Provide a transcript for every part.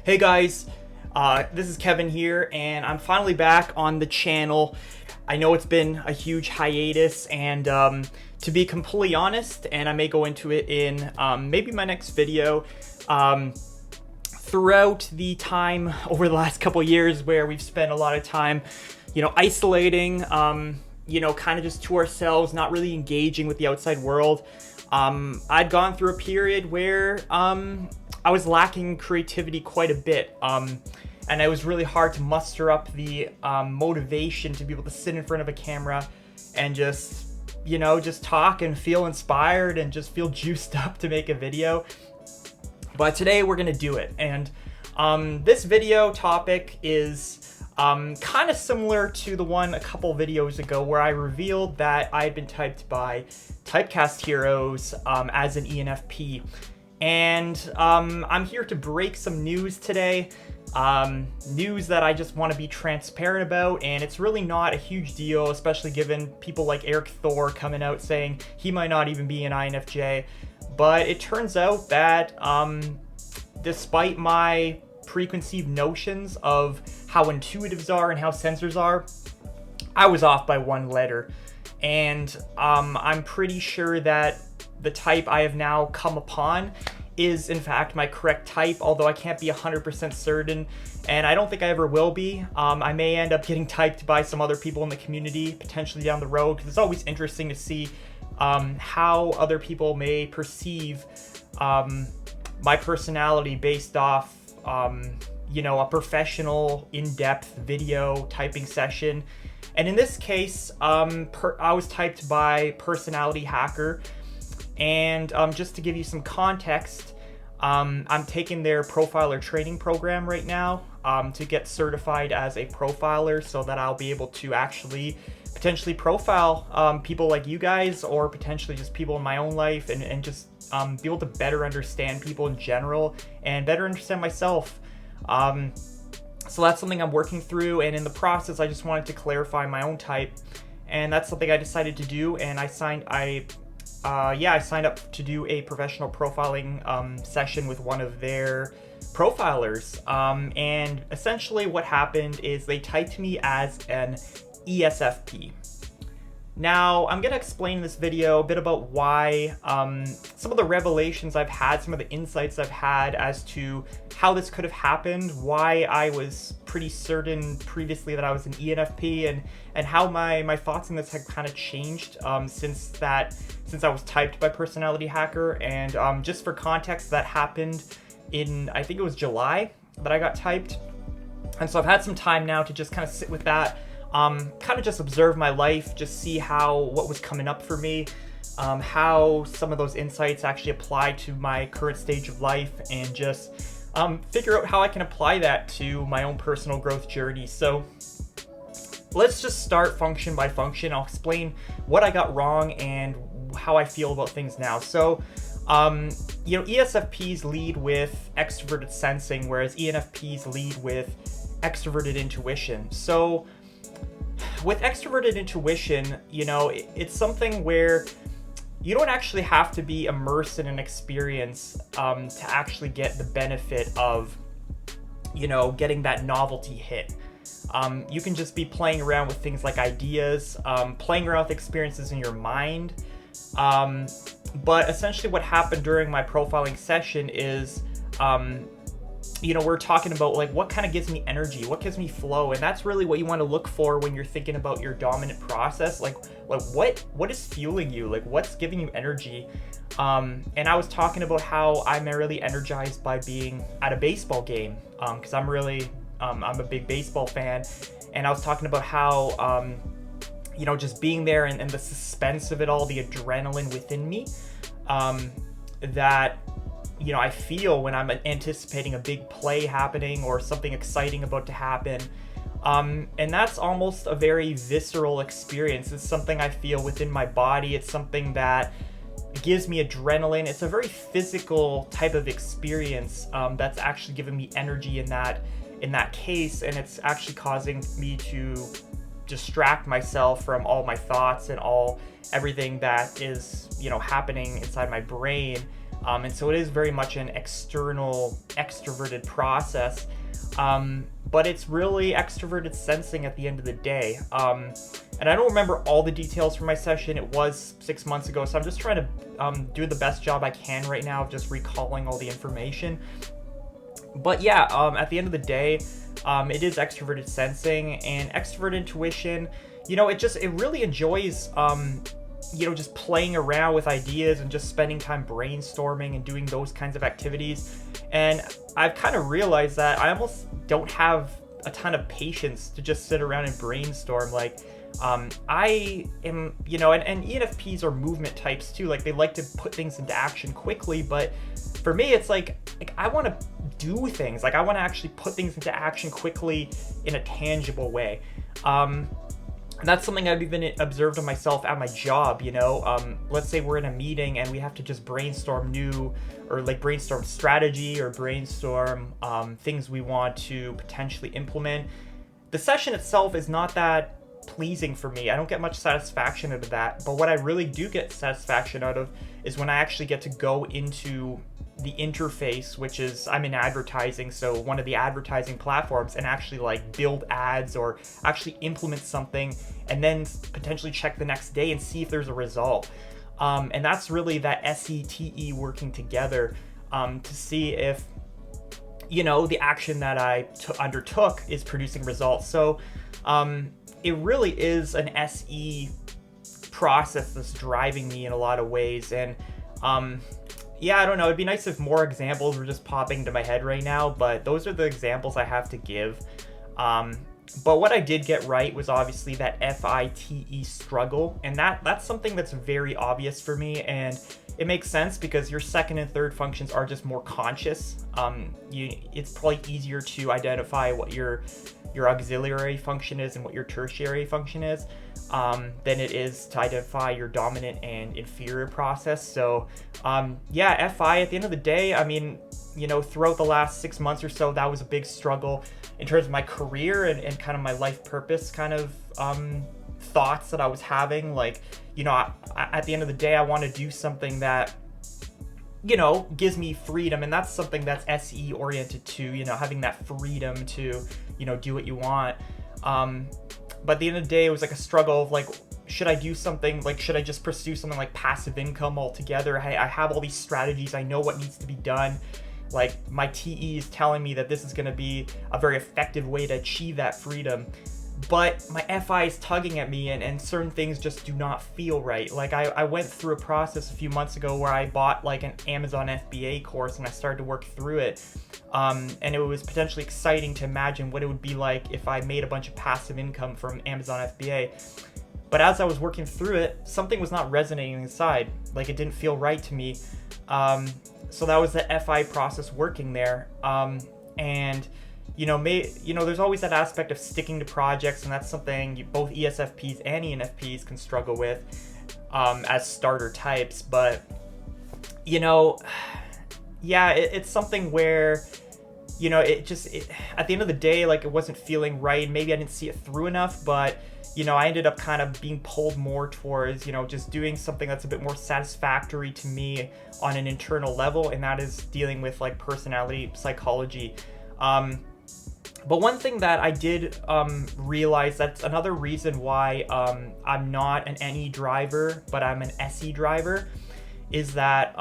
Hey guys, this is Kevin here, and I'm finally back on the channel. I know it's been a huge hiatus, and to be completely honest, and I may go into it in maybe my next video, throughout the time over the last couple years where we've spent a lot of time, isolating, kind of just to ourselves, not really engaging with the outside world. I'd gone through a period where I was lacking creativity quite a bit, and it was really hard to muster up the motivation to be able to sit in front of a camera and just talk and feel inspired and just feel juiced up to make a video. But today we're gonna do it, and this video topic is kind of similar to the one a couple videos ago where I revealed that I had been typed by Typecast Heroes as an ENFP. And I'm here to break some news today, news that I just want to be transparent about, and it's really not a huge deal, especially given people like Eric Thor coming out saying he might not even be an INFJ. But it turns out that despite my preconceived notions of how intuitives are and how sensors are, I was off by one letter. And I'm pretty sure that the type I have now come upon is in fact my correct type, although I can't be 100% certain, and I don't think I ever will be. I may end up getting typed by some other people in the community potentially down the road, because it's always interesting to see how other people may perceive my personality based off a professional in-depth video typing session. And in this case, I was typed by Personality Hacker. And just to give you some context, I'm taking their profiler training program right now to get certified as a profiler, so that I'll be able to actually potentially profile people like you guys, or potentially just people in my own life, and just be able to better understand people in general and better understand myself. So that's something I'm working through, and in the process I just wanted to clarify my own type, and that's something I decided to do. And I signed up to do a professional profiling session with one of their profilers. And essentially what happened is they typed me as an ESFP. Now, I'm going to explain in this video a bit about why, some of the revelations I've had, some of the insights I've had as to how this could have happened, why I was pretty certain previously that I was an ENFP, and how my thoughts on this had kind of changed since I was typed by Personality Hacker. And just for context, that happened in, I think it was July that I got typed. And so I've had some time now to just kind of sit with that, kind of just observe my life, just see what was coming up for me, how some of those insights actually apply to my current stage of life, and just figure out how I can apply that to my own personal growth journey. So let's just start function by function. I'll explain what I got wrong and how I feel about things now. So, ESFPs lead with extroverted sensing, whereas ENFPs lead with extroverted intuition. So with extroverted intuition, it's something where you don't actually have to be immersed in an experience to actually get the benefit of, getting that novelty hit. You can just be playing around with things like ideas, playing around with experiences in your mind. But essentially what happened during my profiling session is, we're talking about like what kind of gives me energy, what gives me flow, and that's really what you want to look for when you're thinking about your dominant process. Like what is fueling you, like what's giving you energy. And I was talking about how I'm really energized by being at a baseball game, because I'm a big baseball fan, and I was talking about how just being there and the suspense of it all, the adrenaline within me, that I feel when I'm anticipating a big play happening or something exciting about to happen. And that's almost a very visceral experience. It's something I feel within my body. It's something that gives me adrenaline. It's a very physical type of experience that's actually giving me energy in that case, and it's actually causing me to distract myself from all my thoughts and everything that is happening inside my brain. And so it is very much an external extroverted process. But it's really extroverted sensing at the end of the day. And I don't remember all the details from my session. It was 6 months ago, so I'm just trying to do the best job I can right now of just recalling all the information. But yeah, at the end of the day, it is extroverted sensing and extrovert intuition. It really enjoys, just playing around with ideas and just spending time brainstorming and doing those kinds of activities. And I've kind of realized that I almost don't have a ton of patience to just sit around and brainstorm. Like, I am, and ENFPs are movement types too. Like, they like to put things into action quickly, but for me, it's like I want to do things. Like, I want to actually put things into action quickly in a tangible way. And that's something I've even observed of myself at my job. Let's say we're in a meeting and we have to just brainstorm brainstorm strategy or brainstorm things we want to potentially implement. The session itself is not that pleasing for me. I don't get much satisfaction out of that. But what I really do get satisfaction out of is when I actually get to go into the interface, which is, I'm in advertising, so one of the advertising platforms, and actually build ads or actually implement something and then potentially check the next day and see if there's a result. And that's really that SETE working together to see if the action that I undertook is producing results. So it really is an SE process that's driving me in a lot of ways. And yeah, I don't know. It'd be nice if more examples were just popping into my head right now, but those are the examples I have to give. But what I did get right was obviously that FITE struggle, and that's something that's very obvious for me, and it makes sense because your second and third functions are just more conscious. It's probably easier to identify what your auxiliary function is and what your tertiary function is than it is to identify your dominant and inferior process. So yeah, FI at the end of the day, I mean, throughout the last 6 months or so, that was a big struggle in terms of my career and kind of my life purpose kind of thoughts that I was having. Like, at the end of the day, I want to do something that gives me freedom, and that's something that's SE oriented to, having that freedom to, do what you want. But at the end of the day, it was like a struggle of should I do something, should I just pursue something like passive income altogether? Hey, I have all these strategies, I know what needs to be done. My TE is telling me that this is going to be a very effective way to achieve that freedom. But my FI is tugging at me, and certain things just do not feel right. I went through a process a few months ago where I bought an Amazon FBA course, and I started to work through it. And it was potentially exciting to imagine what it would be like if I made a bunch of passive income from Amazon FBA. But as I was working through it, something was not resonating inside. It didn't feel right to me. So that was the FI process working there. And there's always that aspect of sticking to projects, and that's something both ESFPs and ENFPs can struggle with as starter types. But yeah, it's something where at the end of the day, it wasn't feeling right. Maybe I didn't see it through enough, but I ended up kind of being pulled more towards just doing something that's a bit more satisfactory to me on an internal level, and that is dealing with personality psychology. But one thing that I did realize, that's another reason why I'm not an NE driver, but I'm an SE driver, is that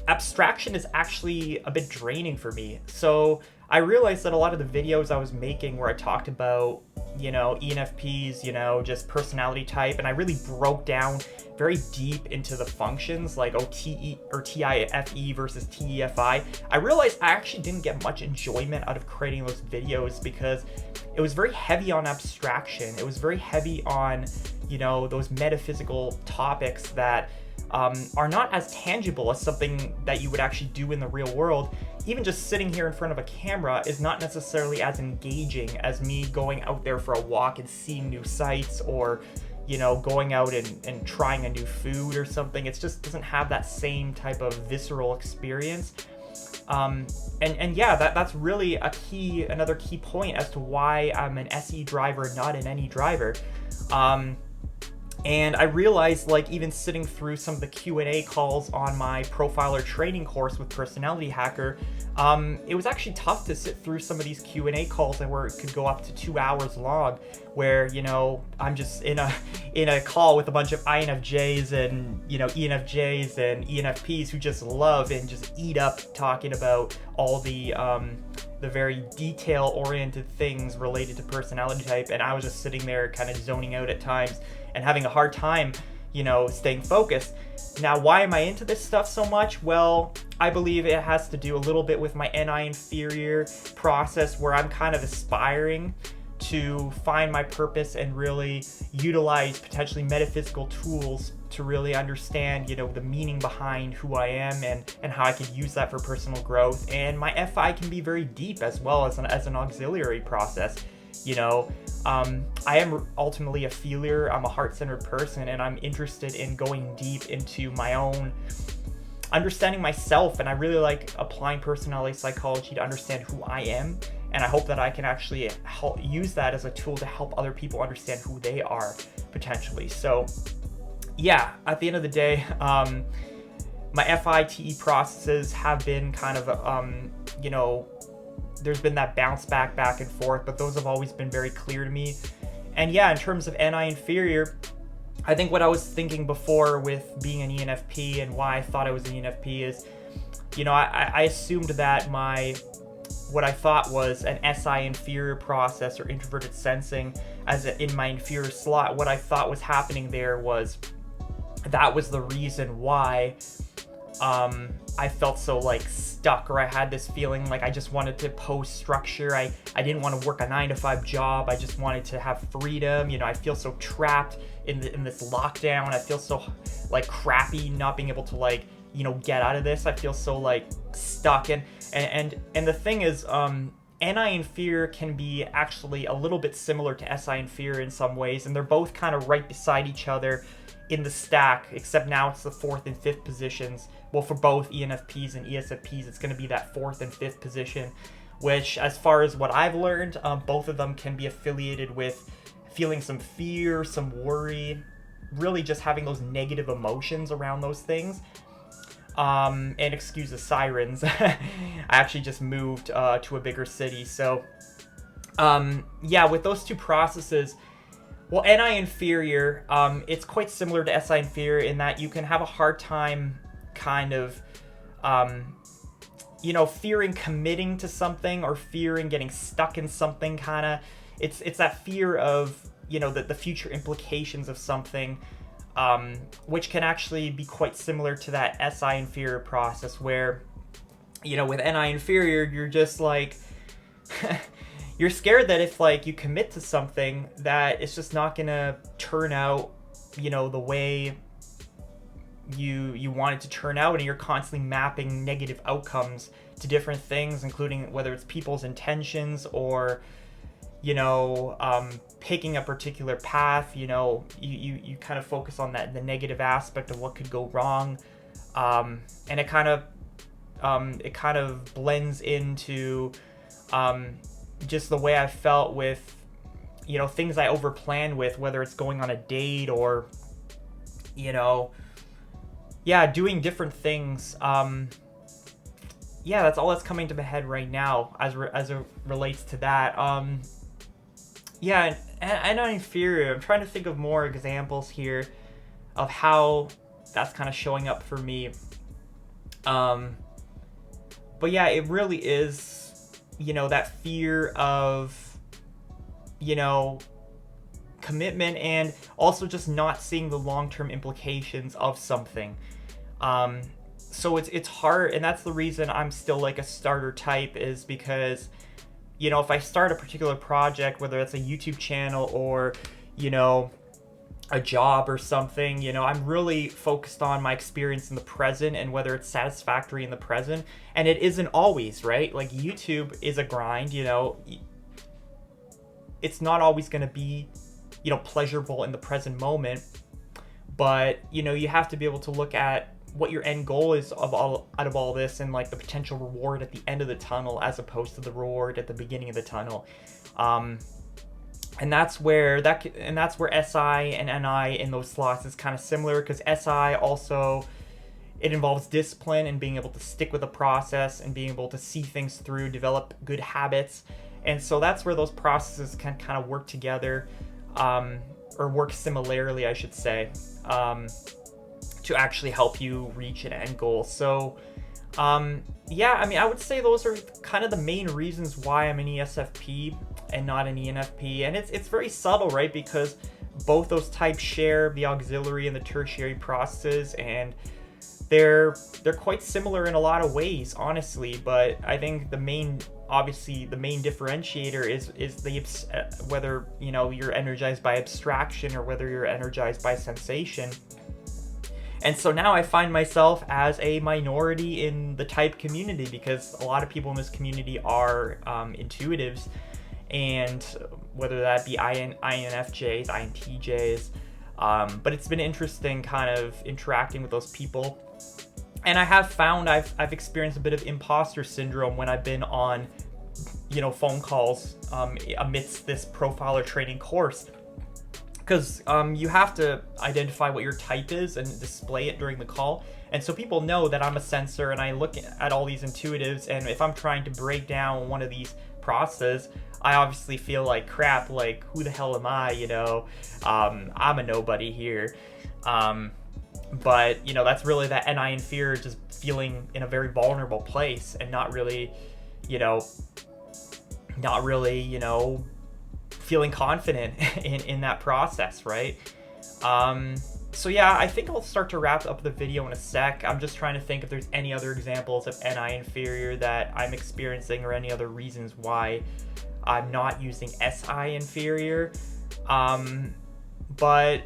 abstraction is actually a bit draining for me. So I realized that a lot of the videos I was making where I talked about, ENFPs, just personality type, and I really broke down very deep into the functions, TE or TIFE versus TEFI. I realized I actually didn't get much enjoyment out of creating those videos because it was very heavy on abstraction. It was very heavy on, those metaphysical topics that are not as tangible as something that you would actually do in the real world. Even just sitting here in front of a camera is not necessarily as engaging as me going out there for a walk and seeing new sights, or going out and trying a new food or something. It just doesn't have that same type of visceral experience. And yeah, that's really another key point as to why I'm an SE driver, not an NE driver. And I realized, like, even sitting through some of the Q&A calls on my profiler training course with Personality Hacker, it was actually tough to sit through some of these Q&A calls that were could go up to 2 hours long, where, you know, I'm just in a call with a bunch of INFJs and, you know, ENFJs and ENFPs who just love and just eat up talking about all the very detail-oriented things related to personality type, and I was just sitting there kind of zoning out at times and having a hard time, you know, staying focused. Now, why am I into this stuff so much? Well, I believe it has to do a little bit with my NI inferior process, where I'm kind of aspiring to find my purpose and really utilize potentially metaphysical tools to really understand, you know, the meaning behind who I am and how I can use that for personal growth. And my FI can be very deep as well as an auxiliary process. You know, I am ultimately a feeler. I'm a heart-centered person, and I'm interested in going deep into my own understanding myself, and I really like applying personality psychology to understand who I am, and I hope that I can actually use that as a tool to help other people understand who they are potentially. So yeah, at the end of the day, my FITE processes have been kind of, you know, there's been that bounce back and forth, but those have always been very clear to me. And yeah, in terms of NI inferior, I think what I was thinking before with being an ENFP and why I thought I was an ENFP is, you know, I assumed that what I thought was an SI inferior process or introverted sensing in my inferior slot, what I thought was happening there was that was the reason why I felt so like stuck, or I had this feeling like I just wanted to post structure. I didn't want to work a 9-to-5 job. I just wanted to have freedom. You know, I feel so trapped in this lockdown. I feel so like crappy not being able to, like, you know, get out of this. I feel so like stuck. And the thing is, NI inferior can be actually a little bit similar to SI inferior in some ways, and they're both kind of right beside each other in the stack, except now it's the 4th and 5th positions. Well, for both ENFPs and ESFPs, it's going to be that 4th and 5th position, which, as far as what I've learned, both of them can be affiliated with feeling some fear, some worry, really just having those negative emotions around those things. And excuse the sirens. I actually just moved to a bigger city, so yeah, with those two processes, well, NI inferior, it's quite similar to SI inferior in that you can have a hard time kind of, you know, fearing committing to something or fearing getting stuck in something, kind of. It's that fear of, you know, the future implications of something, which can actually be quite similar to that SI inferior process where, you know, with NI inferior, you're just like... You're scared that if, like, you commit to something, that it's just not gonna turn out, you know, the way you want it to turn out, and you're constantly mapping negative outcomes to different things, including whether it's people's intentions or, you know, picking a particular path. You know, you kind of focus on the negative aspect of what could go wrong, and it kind of blends into just the way I felt with, you know, things I overplanned with, whether it's going on a date or, you know, yeah, doing different things. Yeah, that's all that's coming to my head right now as it relates to that. Yeah, and on inferior, I'm trying to think of more examples here of how that's kind of showing up for me. But yeah, it really is, you know, that fear of, you know, commitment, and also just not seeing the long-term implications of something. So it's hard, and that's the reason I'm still like a starter type, is because, you know, if I start a particular project, whether it's a YouTube channel or, you know, a job or something, you know, I'm really focused on my experience in the present and whether it's satisfactory in the present. And it isn't always, right? Like, YouTube is a grind, you know. It's not always going to be, you know, pleasurable in the present moment. But, you know, you have to be able to look at what your end goal is out of all this, and like the potential reward at the end of the tunnel as opposed to the reward at the beginning of the tunnel. And that's where SI and NI in those slots is kind of similar, because SI also, it involves discipline and being able to stick with a process and being able to see things through, develop good habits. And so that's where those processes can kind of work together, or work similarly, I should say, to actually help you reach an end goal. So yeah, I mean, I would say those are kind of the main reasons why I'm an ESFP and not an ENFP. And it's very subtle, right? Because both those types share the auxiliary and the tertiary processes, and they're quite similar in a lot of ways, honestly. But I think obviously the main differentiator is the whether, you know, you're energized by abstraction or whether you're energized by sensation. And so now I find myself as a minority in the type community, because a lot of people in this community are intuitives, and whether that be INFJs, INTJs, but it's been interesting kind of interacting with those people. And I have found I've experienced a bit of imposter syndrome when I've been on, you know, phone calls amidst this profiler training course. Because you have to identify what your type is and display it during the call. And so people know that I'm a sensor, and I look at all these intuitives, and if I'm trying to break down one of these processes, I obviously feel like crap, like, who the hell am I, you know? I'm a nobody here. But, you know, that's really that NI inferior, just feeling in a very vulnerable place and not really, you know, feeling confident in that process, right? So yeah, I think I'll start to wrap up the video in a sec. I'm just trying to think if there's any other examples of NI inferior that I'm experiencing, or any other reasons why I'm not using SI inferior. But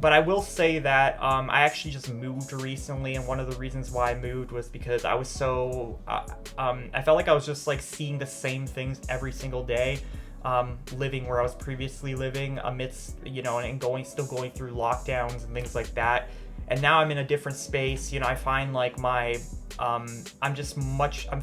I will say that I actually just moved recently, and one of the reasons why I moved was because I was so I felt like I was just like seeing the same things every single day. Living where I was previously living amidst, you know, and still going through lockdowns and things like that. And now I'm in a different space. You know, I find like I'm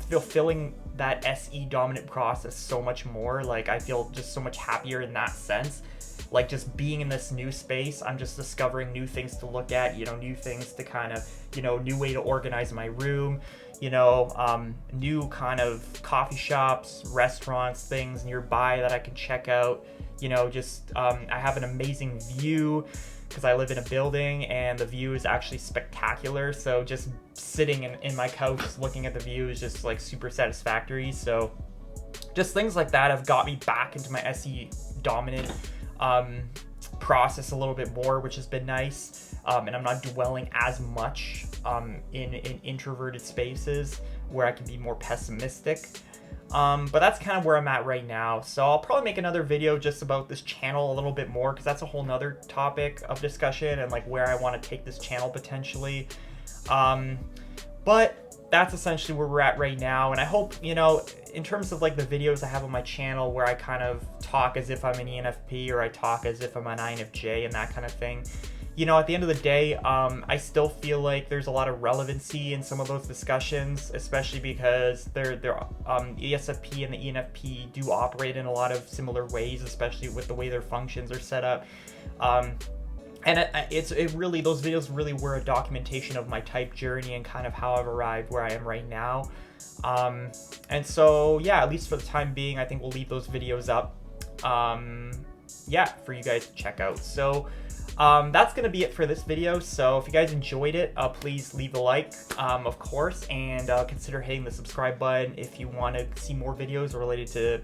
fulfilling that SE dominant process so much more. Like, I feel just so much happier in that sense. Like, just being in this new space, I'm just discovering new things to look at, you know, new things to kind of, you know, new way to organize my room, you know, new kind of coffee shops, restaurants, things nearby that I can check out, you know, just, I have an amazing view because I live in a building and the view is actually spectacular. So just sitting in my couch, looking at the view is just like super satisfactory. So just things like that have got me back into my SE dominant process a little bit more, which has been nice. And I'm not dwelling as much in introverted spaces where I can be more pessimistic. But that's kind of where I'm at right now. So I'll probably make another video just about this channel a little bit more, because that's a whole nother topic of discussion and like where I want to take this channel potentially. But that's essentially where we're at right now. And I hope, you know, in terms of like the videos I have on my channel where I kind of talk as if I'm an ENFP, or I talk as if I'm an INFJ and that kind of thing, you know, at the end of the day, I still feel like there's a lot of relevancy in some of those discussions, especially because the ESFP and the ENFP do operate in a lot of similar ways, especially with the way their functions are set up. And those videos really were a documentation of my type journey and kind of how I've arrived where I am right now. And so, yeah, at least for the time being, I think we'll leave those videos up, yeah, for you guys to check out. So that's going to be it for this video. So if you guys enjoyed it, please leave a like, of course, and consider hitting the subscribe button if you want to see more videos related to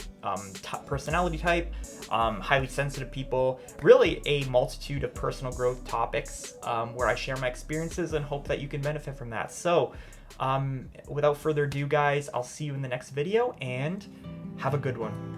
personality type, highly sensitive people, really a multitude of personal growth topics where I share my experiences and hope that you can benefit from that. So without further ado, guys, I'll see you in the next video, and have a good one.